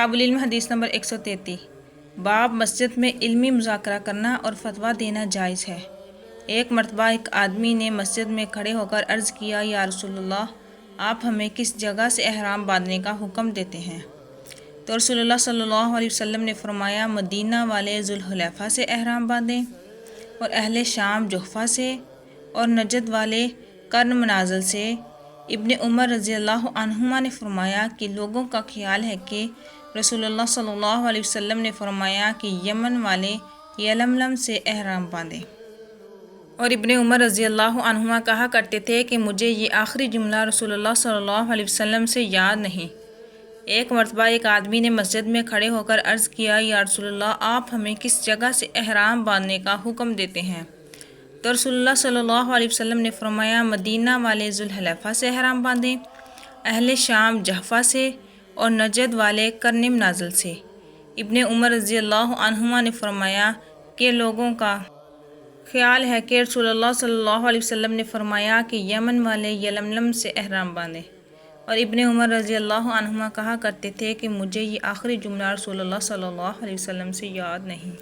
کتاب العلم حدیث نمبر 133 باب مسجد میں علمی مذاکرہ کرنا اور فتویٰ دینا جائز ہے۔ ایک مرتبہ ایک آدمی نے مسجد میں کھڑے ہو کر عرض کیا، یا رسول اللہ، آپ ہمیں کس جگہ سے احرام باندھنے کا حکم دیتے ہیں؟ تو رسول اللہ صلی اللہ علیہ وسلم نے فرمایا، مدینہ والے ذوالحلیفہ سے احرام باندھیں، اور اہل شام جحفہ سے، اور نجد والے قرن منازل سے۔ ابن عمر رضی اللہ عنہما نے فرمایا کہ لوگوں کا خیال ہے کہ رسول اللہ صلی اللہ علیہ وسلم نے فرمایا کہ یمن والے یلملم سے احرام باندھیں، اور ابن عمر رضی اللہ عنہما کہا کرتے تھے کہ مجھے یہ آخری جملہ رسول اللہ صلی اللہ علیہ وسلم سے یاد نہیں۔ ایک مرتبہ ایک آدمی نے مسجد میں کھڑے ہو کر عرض کیا، یا رسول اللہ، آپ ہمیں کس جگہ سے احرام باندھنے کا حکم دیتے ہیں؟ تو رسول اللہ صلی اللہ علیہ وسلم نے فرمایا، مدینہ والے ذوالحلیفہ سے احرام باندھیں، اہل شام جحفہ سے، اور نجد والے قرن منازل سے۔ ابن عمر رضی اللہ عنہما نے فرمایا کہ لوگوں کا خیال ہے کہ رسول اللہ صلی اللہ علیہ وسلم نے فرمایا کہ یمن والے یلملم سے احرام باندھیں، اور ابن عمر رضی اللہ عنہما کہا کرتے تھے کہ مجھے یہ آخری جملہ رسول اللہ صلی اللہ علیہ وسلم سے یاد نہیں۔